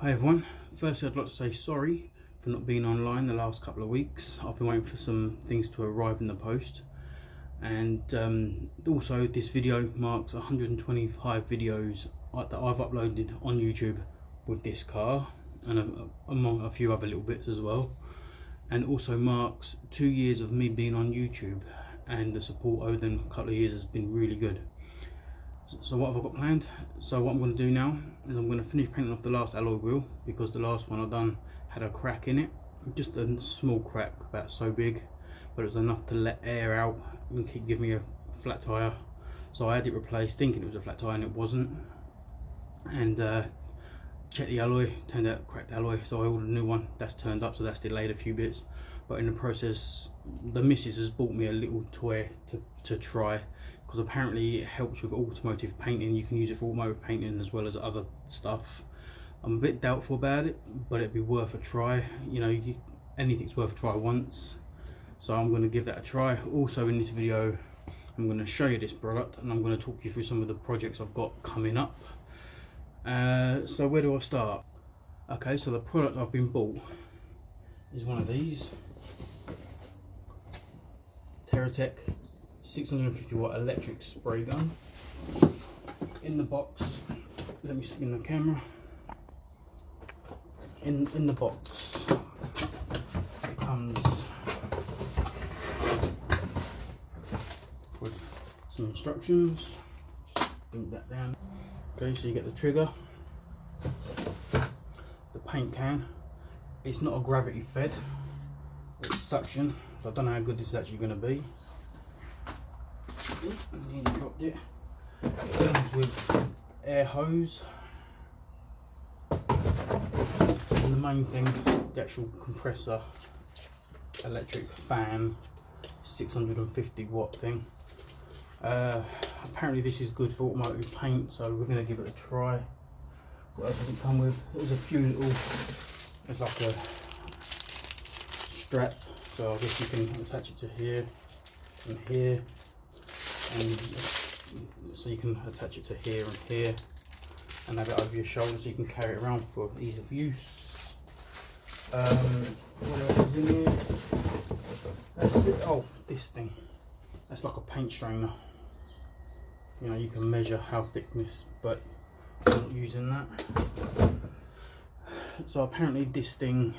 Hi everyone, firstly I'd like to say sorry for not being online the last couple of weeks. I've been waiting for some things to arrive in the post, and also this video marks 125 videos that I've uploaded on YouTube with this car, and among a few other little bits as well, and also marks 2 years of me being on YouTube, and the support over them couple of years has been really good. So what have I got planned? So what I'm going to do now is I'm going to finish painting off the last alloy wheel, because the last one I done had a crack in it, just a small crack about so big, but it was enough to let air out and give me a flat tire. So I had it replaced thinking it was a flat tire, and it wasn't, and checked the alloy, turned out cracked alloy, so I ordered a new one. That's turned up, so that's delayed a few bits, but in the process the missus has bought me a little toy to try, because apparently it helps with automotive painting. You can use it for automotive painting as well as other stuff. I'm a bit doubtful about it, but it'd be worth a try. You know, anything's worth a try once, so I'm going to give that a try. Also in this video I'm going to show you this product, and I'm going to talk you through some of the projects I've got coming up. So where do I start? Okay, so the product I've been bought is one of these Terratek 650 watt electric spray gun. In the box, let me spin the camera. In the box it comes with some instructions. Just bring that down. Okay, so you get the trigger, the paint can. It's not a gravity fed, it's suction, so I don't know how good this is actually going to be. I nearly dropped it. It comes with air hose, and the main thing, the actual compressor, electric fan, 650 watt thing. Apparently this is good for automotive paint, so we're going to give it a try. What else does it come with? There's a few little, there's like a strap, so I guess you can attach it to here and here, and so you can attach it to here and here and have it over your shoulder, so you can carry it around for ease of use. What else is in here? That's it. Oh, this thing, that's like a paint strainer. You know, you can measure how thickness, but I'm not using that. So apparently this thing,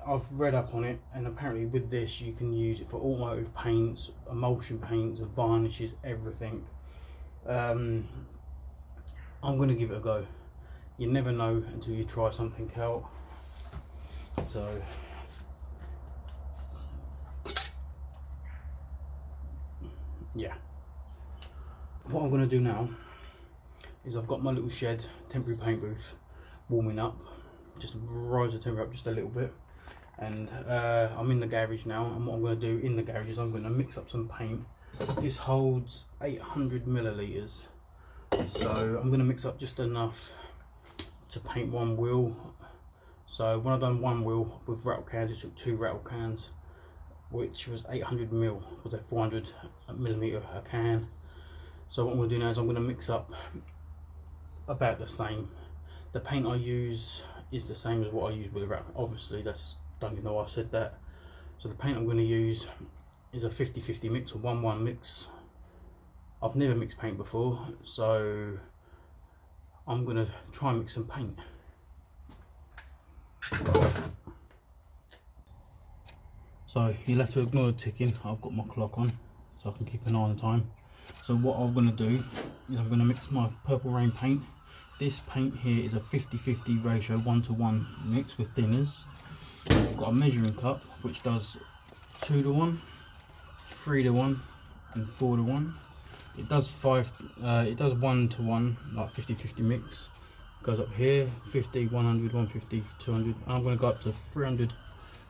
I've read up on it, and apparently with this you can use it for automotive paints, emulsion paints, varnishes, everything. I'm going to give it a go. You never know until you try something out. So yeah, what I'm going to do now is I've got my little shed, temporary paint booth, warming up, just rise the temperature up just a little bit, and I'm in the garage now, and what I'm going to do in the garage is I'm going to mix up some paint. This holds 800 milliliters, so I'm going to mix up just enough to paint one wheel. So when I've done one wheel with rattle cans, it took 2 rattle cans, which was 800 mil, was a 400 millimeter a can. So what I'm going to do now is I'm going to mix up about the same. The paint I use is the same as what I use with the rattle. Obviously, that's, don't even know why I said that. So the paint I'm going to use is a 50-50 mix, a 1-1 mix. I've never mixed paint before, so I'm going to try and mix some paint. So you'll have to ignore the ticking. I've got my clock on so I can keep an eye on the time. So what I'm going to do is I'm going to mix my Purple Rain paint. This paint here is a 50-50 ratio, 1-to-1 mix with thinners. I've got a measuring cup which does 2-to-1, 3-to-1 and 4-to-1. It does 1-to-1, like 50-50 mix. Goes up here, 50, 100, 150, 200. I'm going to go up to 300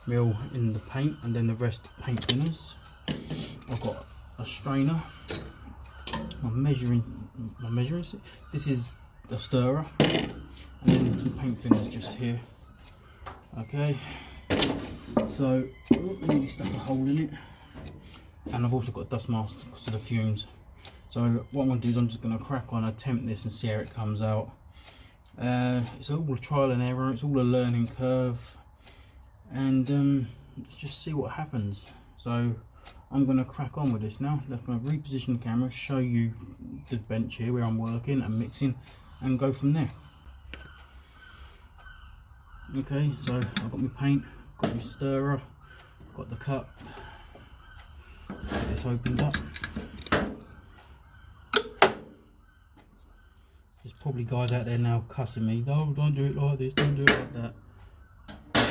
mil in the paint, and then the rest paint thinners. I've got a strainer, my measuring stick. This is the stirrer, and then some paint thinners just here. Okay, so I nearly stuck a hole in it, and I've also got a dust mask because of the fumes. So what I'm going to do is I'm just going to crack on, attempt this and see how it comes out. It's all a trial and error, it's all a learning curve, and let's just see what happens. So I'm going to crack on with this now. I'm going to reposition the camera, show you the bench here where I'm working and mixing, and go from there. Okay, so I've got my paint, got my stirrer, got the cup. Get this opened up. There's probably guys out there now cussing me. No, don't do it like this, don't do it like that.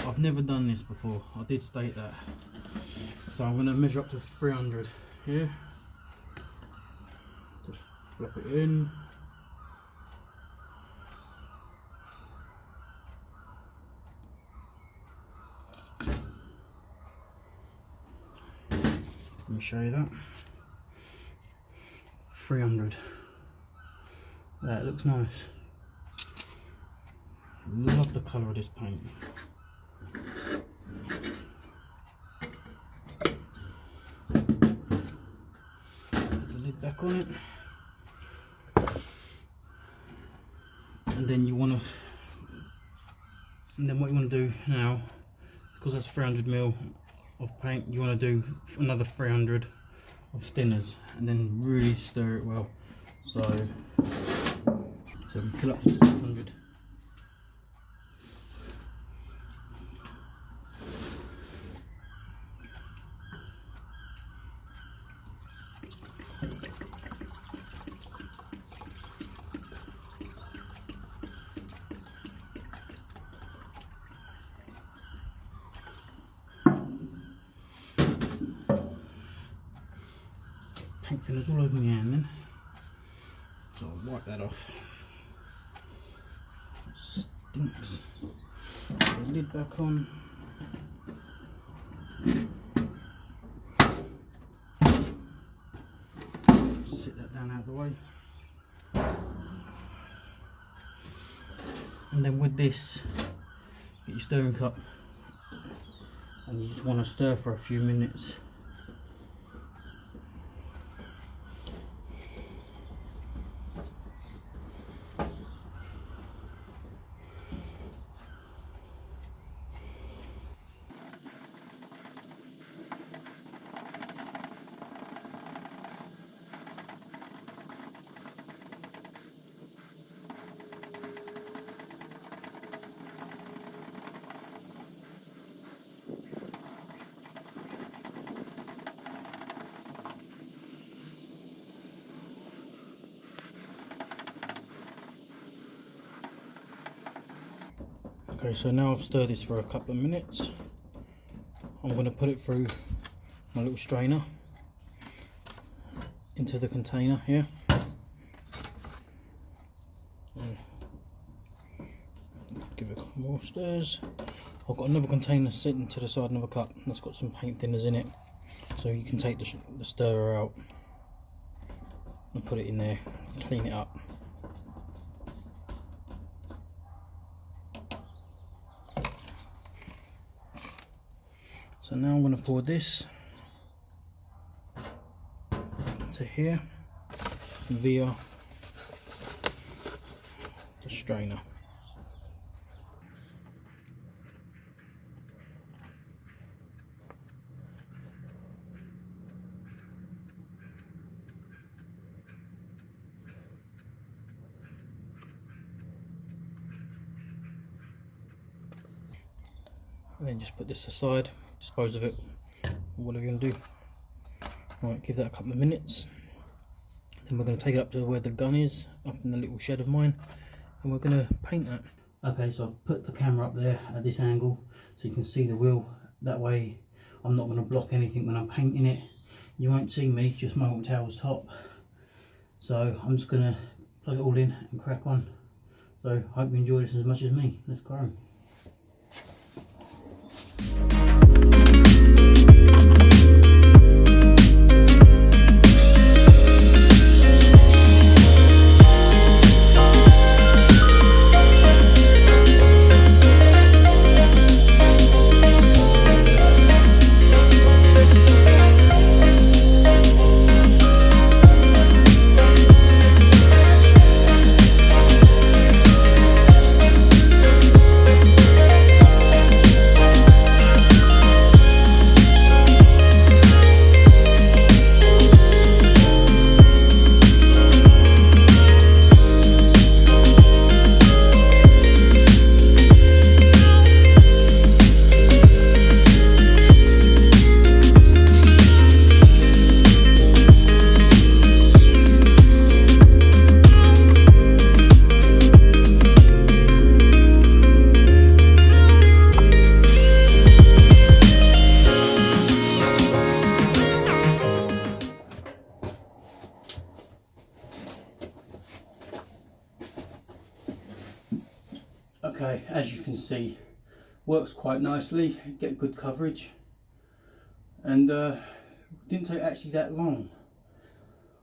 I've never done this before, I did state that. So I'm going to measure up to 300 here. Just flip it in. Let me show you that. 300. That looks nice. Love the colour of this paint. Put the lid back on it. And then you want to, and then what you want to do now, because that's 300ml of paint, you want to do another 300 of thinners, and then really stir it well. So we fill up to 600. Paint thinners all over my hand then. So I'll wipe that off. It stinks. Put the lid back on. Sit that down out of the way. And then with this, get your stirring cup, and you just want to stir for a few minutes. Okay, so now I've stirred this for a couple of minutes. I'm going to put it through my little strainer into the container here. Give it a couple more stirs. I've got another container sitting to the side of a cup that's got some paint thinners in it, so you can take the stirrer out and put it in there, clean it up. So now I'm going to pour this into here via the strainer. And then just put this aside, dispose of it, or whatever you're going to do. Right, give that a couple of minutes. Then we're going to take it up to where the gun is, up in the little shed of mine, and we're going to paint that. Okay, so I've put the camera up there at this angle so you can see the wheel. That way I'm not going to block anything when I'm painting it. You won't see me, just my little towel's top. So I'm just going to plug it all in and crack on. So I hope you enjoy this as much as me. Let's go. Okay, as you can see, works quite nicely, get good coverage, and didn't take actually that long.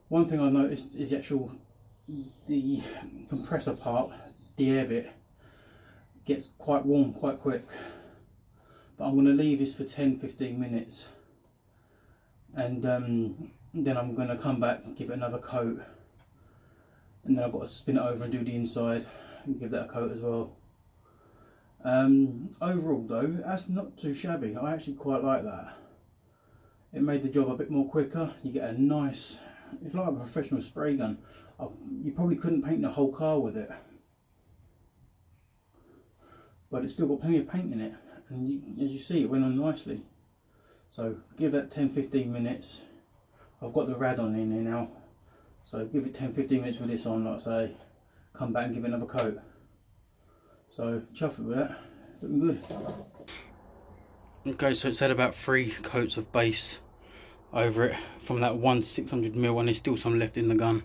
One thing I noticed is the compressor part, the air bit, gets quite warm quite quick. But I'm going to leave this for 10-15 minutes, and then I'm going to come back and give it another coat, and then I've got to spin it over and do the inside and give that a coat as well. Overall though, that's not too shabby. I actually quite like that. It made the job a bit more quicker. You get a nice, it's like a professional spray gun. You probably couldn't paint the whole car with it, but it's still got plenty of paint in it, and as you see, it went on nicely. So give that 10-15 minutes. I've got the rad on in here now, so give it 10-15 minutes with this on, like I say, come back and give it another coat. So chuffed with that, looking good. Okay, so it's had about 3 coats of base over it from that one 600mm, and there's still some left in the gun.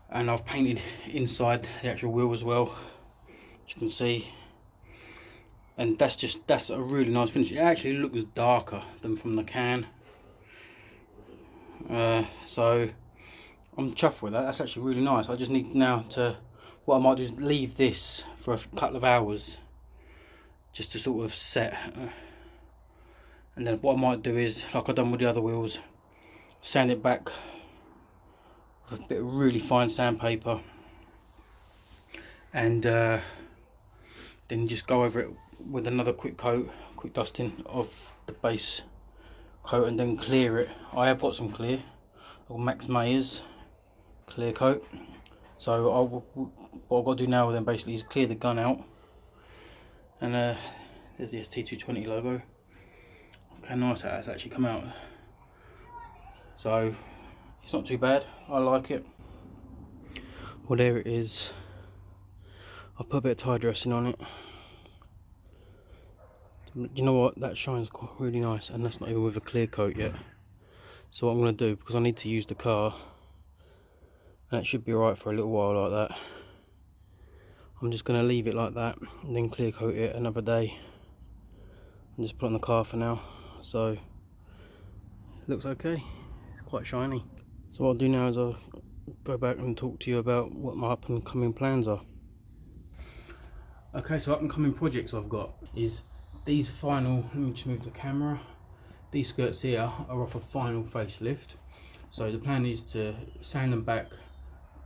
And I've painted inside the actual wheel as well, as you can see. And that's a really nice finish. It actually looks darker than from the can. So I'm chuffed with that. That's actually really nice. I just need now to, what I might do is leave this for a couple of hours just to sort of set, and then what I might do is, like I've done with the other wheels, sand it back with a bit of really fine sandpaper, and then just go over it with another quick dusting of the base coat, and then clear it. I have got some clear, or Max Mayer's clear coat. So what I've got to do now then basically is clear the gun out, and there's the ST220 logo. Look how nice that has actually come out. So it's not too bad, I like it. Well, there it is. I've put a bit of tie dressing on it. You know what, that shines really nice, and that's not even with a clear coat yet. So what I'm going to do, because I need to use the car, and it should be alright for a little while like that, I'm just going to leave it like that and then clear coat it another day and just put it on the car for now. So it looks okay, it's quite shiny. So what I'll do now is I'll go back and talk to you about what my up and coming plans are. Okay, so up and coming projects I've got is these final, let me just move the camera, these skirts here are off a final facelift. So the plan is to sand them back,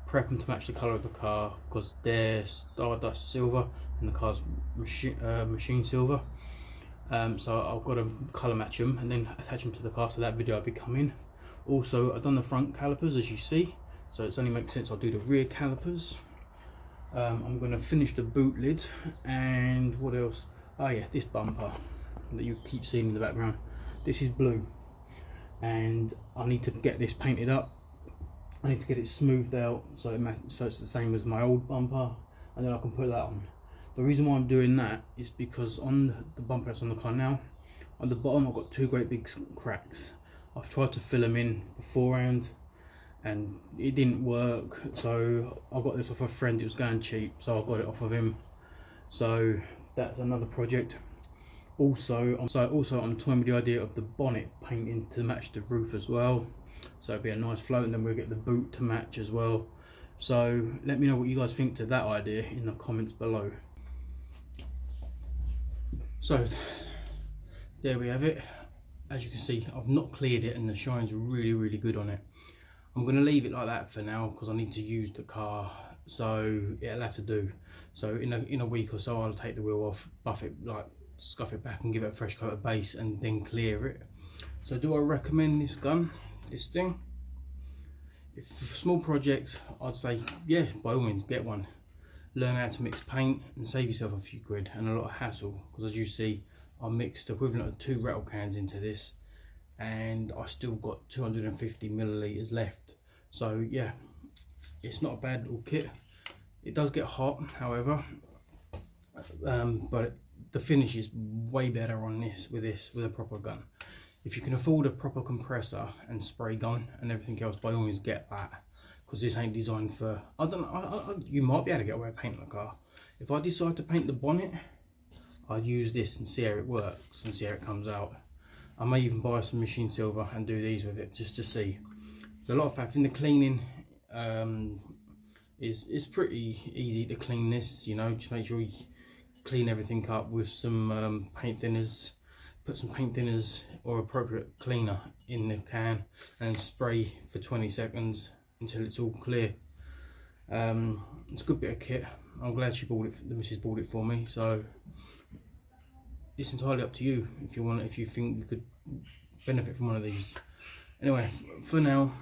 prep them to match the colour of the car, because they're Stardust silver and the car's machine silver. So I've got to colour match them and then attach them to the car, so that video will be coming. Also, I've done the front calipers as you see, so it only makes sense I'll do the rear calipers. I'm going to finish the boot lid, and what else? Oh yeah, this bumper that you keep seeing in the background, this is blue, and I need to get this painted up. I need to get it smoothed out so it's the same as my old bumper, and then I can put that on. The reason why I'm doing that is because on the bumper that's on the car now, on the bottom I've got 2 great big cracks. I've tried to fill them in beforehand and it didn't work, so I got this off a friend. It was going cheap, so I got it off of him. So that's another project. Also I'm toying with the idea of the bonnet painting to match the roof as well, so it'd be a nice float, and then we'll get the boot to match as well. So let me know what you guys think to that idea in the comments below. So there we have it. As you can see, I've not cleared it and the shine's really good on it. I'm going to leave it like that for now because I need to use the car, so it'll have to do. So in a week or so I'll take the wheel off, buff it, like scuff it back and give it a fresh coat of base and then clear it. So do I recommend this gun, this thing? If for small projects, I'd say yeah, by all means get one. Learn how to mix paint and save yourself a few quid and a lot of hassle, because as you see I mixed the equivalent of 2 rattle cans into this and I still got 250 millilitres left. So yeah, it's not a bad little kit. It does get hot, however, but the finish is way better on this with a proper gun. If you can afford a proper compressor and spray gun and everything else, by all means get that, because this ain't designed for, I don't know, you might be able to get away with paint on a car. If I decide to paint the bonnet, I'd use this and see how it works and see how it comes out. I may even buy some machine silver and do these with it just to see. There's a lot of faff in the cleaning. It's pretty easy to clean this, you know. Just make sure you clean everything up with some paint thinners. Put some paint thinners or appropriate cleaner in the can and spray for 20 seconds until it's all clear. It's a good bit of kit. I'm glad she bought it. The missus bought it for me. So it's entirely up to you if you want. If you think you could benefit from one of these. Anyway, for now,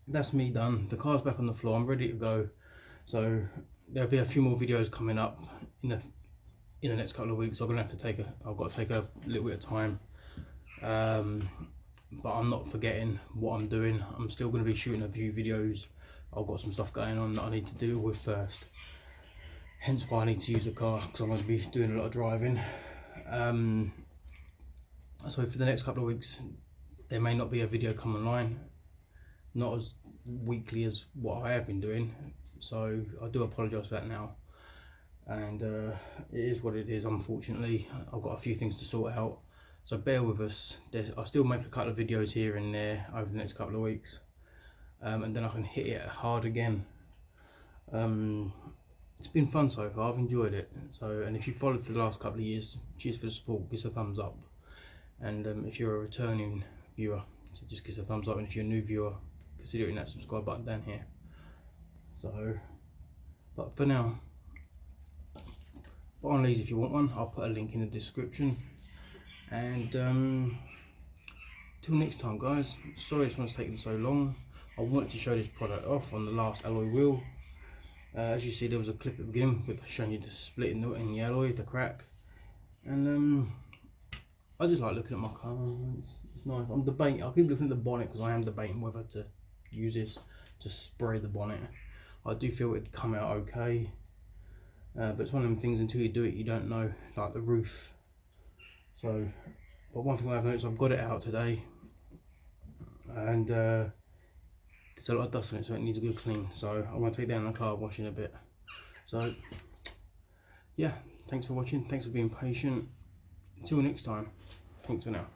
that's me done. The car's back on the floor. I'm ready to go. So there'll be a few more videos coming up in the next couple of weeks. I've got to take a little bit of time. But I'm not forgetting what I'm doing. I'm still going to be shooting a few videos. I've got some stuff going on that I need to deal with first. Hence why I need to use the car, because I'm going to be doing a lot of driving. So for the next couple of weeks, there may not be a video come online. Not as weekly as what I have been doing. So I do apologise for that now. And it is what it is, unfortunately. I've got a few things to sort out. So bear with us. I'll still make a couple of videos here and there over the next couple of weeks. And then I can hit it hard again. It's been fun so far. I've enjoyed it. So, and if you followed for the last couple of years, cheers for the support. Give us a thumbs up. And if you're a returning viewer, so just give us a thumbs up. And if you're a new viewer, consider hitting that subscribe button down here. So, but for now, buy on these if you want one. I'll put a link in the description. And till next time, guys. Sorry this one's taken so long. I wanted to show this product off on the last alloy wheel. As you see, there was a clip at the beginning with showing you the split in the alloy, the crack. And I just like looking at my car. It's nice. I'm debating. I'll keep looking at the bonnet because I am debating whether to use this to spray the bonnet. I do feel it'd come out okay. But it's one of them things, until you do it, you don't know, like the roof. So, but one thing I've noticed, I've got it out today. And there's a lot of dust on it, so it needs a good clean. So I'm going to take it down in the car, wash in a bit. So yeah, thanks for watching, thanks for being patient. Until next time, thanks for now.